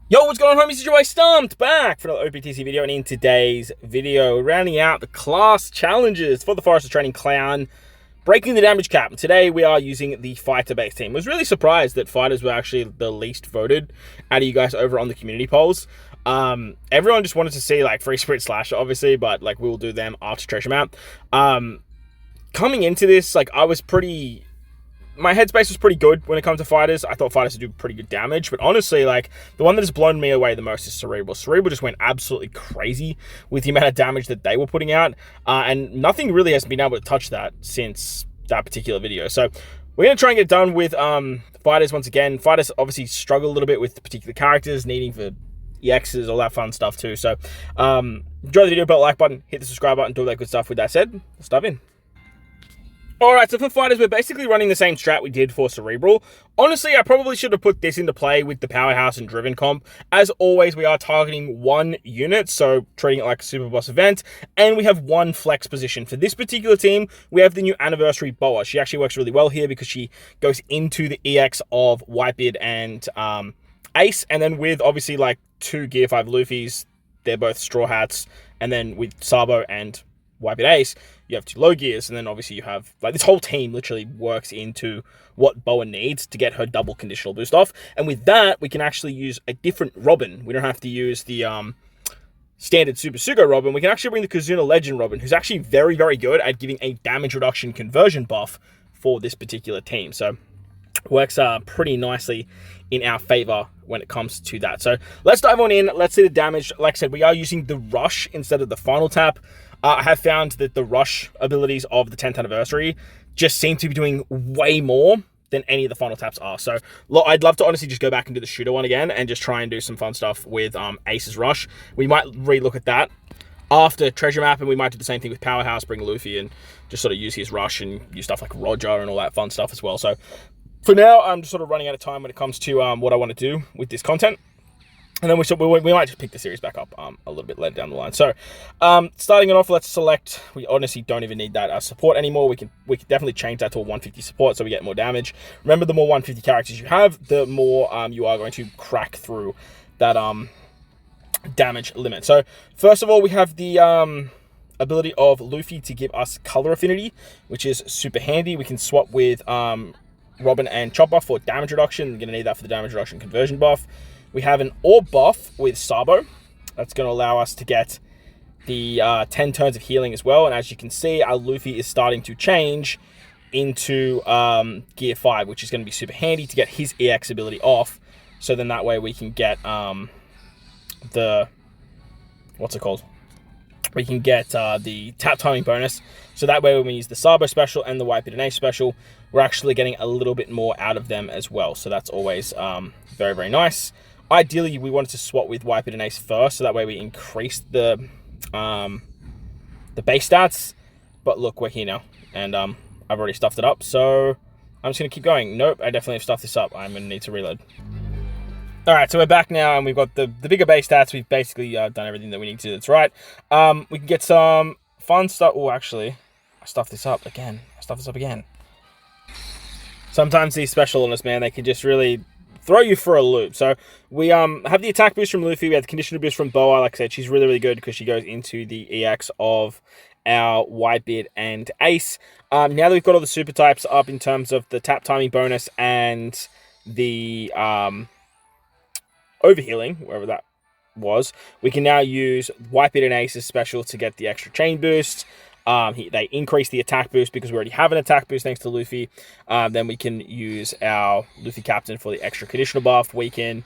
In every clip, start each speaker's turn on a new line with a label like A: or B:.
A: Yo, what's going on, homies? It's your boy Stumped back for another OPTC video, and in today's video, we're rounding out the class challenges for the Forest of Training Clown, breaking the damage cap. And today we are using the fighter-based team. I was really surprised that fighters were actually the least voted out of you guys over on the community polls. Everyone just wanted to see like free sprint slasher, obviously, but like we'll do them after treasure map. Coming into this, like my headspace was pretty good when it comes to fighters. I thought fighters would do pretty good damage, but honestly, like, the one that has blown me away the most is Cerebral. Cerebral just went absolutely crazy with the amount of damage that they were putting out, and nothing really has been able to touch that since that particular video. So we're going to try and get it done with fighters once again. Fighters obviously struggle a little bit with particular characters, needing for EXs, all that fun stuff too. So enjoy the video, put a like button, hit the subscribe button, do all that good stuff. With that said, let's dive in. Alright, so for fighters, we're basically running the same strat we did for Cerebral. Honestly, I probably should have put this into play with the Powerhouse and Driven comp. As always, we are targeting one unit, so treating it like a super boss event, and we have one flex position. For this particular team, we have the new Anniversary Boa. She actually works really well here because she goes into the EX of Whitebeard and Ace, and then with, obviously, like, two Gear 5 Luffys, they're both Straw Hats, and then with Sabo and Whitebeard Ace, you have two low gears, and then obviously you have, like, this whole team literally works into what Boa needs to get her double conditional boost off. And with that, we can actually use a different Robin. We don't have to use the standard Super Sugo Robin. We can actually bring the Kazuna Legend Robin, who's actually very, very good at giving a damage reduction conversion buff for this particular team. So works pretty nicely in our favor when it comes to that. So let's dive on in. Let's see the damage. Like I said, we are using the Rush instead of the Final Tap. I have found that the Rush abilities of the 10th anniversary just seem to be doing way more than any of the Final Taps are. So I'd love to honestly just go back and do the Shooter one again and just try and do some fun stuff with Ace's Rush. We might relook at that after Treasure Map, and we might do the same thing with Powerhouse, bring Luffy and just sort of use his Rush and use stuff like Roger and all that fun stuff as well. So for now, I'm just sort of running out of time when it comes to what I want to do with this content. And then we might just pick the series back up a little bit later down the line. So, starting it off, let's select. We honestly don't even need that support anymore. We can definitely change that to a 150 support so we get more damage. Remember, the more 150 characters you have, the more you are going to crack through that damage limit. So, first of all, we have the ability of Luffy to give us color affinity, which is super handy. We can swap with Robin and Chopper for damage reduction. We're going to need that for the damage reduction conversion buff. We have an Orb buff with Sabo. That's going to allow us to get the 10 turns of healing as well. And as you can see, our Luffy is starting to change into Gear 5, which is going to be super handy to get his EX ability off. So then that way we can get the... what's it called? We can get the tap timing bonus. So that way when we use the Sabo special and the Whitebeard and Ace special, we're actually getting a little bit more out of them as well. So that's always very, very nice. Ideally, we wanted to swap with Whitebeard and Ace first, so that way we increase the base stats. But look, we're here now, and I've already stuffed it up, so I'm just going to keep going. Nope, I definitely have stuffed this up. I'm going to need to reload. Alright, so we're back now, and we've got the bigger base stats. We've basically done everything that we need to. That's right. We can get some fun stuff. Oh, actually, I stuffed this up again. Sometimes these special on us, man, they can just really throw you for a loop. So we have the attack boost from Luffy. We have the conditional boost from Boa. Like I said, she's really, really good because she goes into the EX of our Whitebeard and Ace. Now that we've got all the super types up in terms of the tap timing bonus and the overhealing, wherever that was, we can now use Whitebeard and Ace's special to get the extra chain boost. They increase the attack boost because we already have an attack boost thanks to Luffy. Then we can use our Luffy Captain for the extra conditional buff. We can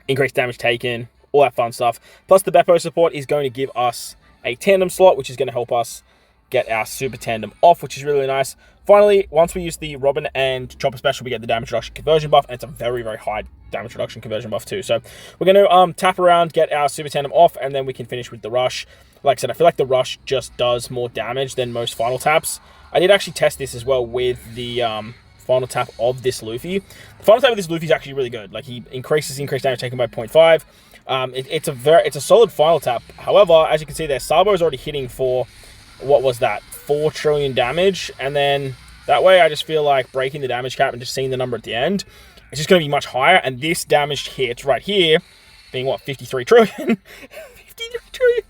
A: increase damage taken, all that fun stuff. Plus the Beppo support is going to give us a tandem slot, which is going to help us get our super tandem off, which is really nice. Finally, once we use the Robin and Chopper special, we get the damage reduction conversion buff, and it's a very, very high damage reduction conversion buff too. So we're going to tap around, get our super tandem off, and then we can finish with the Rush. Like I said, I feel like the Rush just does more damage than most Final Taps. I did actually test this as well with the Final Tap of this Luffy. The Final Tap of this Luffy is actually really good. Like, he increases damage taken by 0.5. It's a solid Final Tap. However, as you can see there, Sabo is already hitting for, what was that, 4 trillion damage, and then that way I just feel like breaking the damage cap and just seeing the number at the end it's just going to be much higher. And this damage hit right here, being what, 53 trillion? 53 trillion.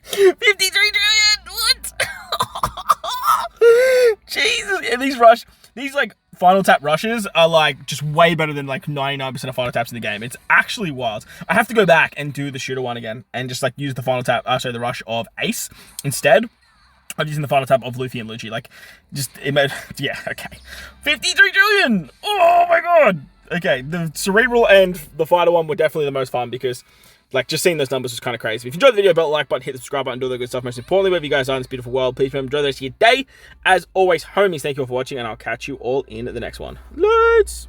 A: 53 trillion. What? Jesus. And these like final tap rushes are like just way better than like 99% of final taps in the game. It's actually wild. I have to go back and do the shooter one again and just like use the final tap, the rush of Ace instead of using the final tap of Luffy and Lucci. Like, just, yeah, okay. 53 trillion! Oh my god! Okay, the Cerebral and the Fighter one were definitely the most fun because, like, just seeing those numbers was kind of crazy. If you enjoyed the video, belt the like button, hit the subscribe button, do all the good stuff. Most importantly, wherever you guys are in this beautiful world, please remember, enjoy the rest of your day. As always, homies, thank you all for watching, and I'll catch you all in the next one. Let's...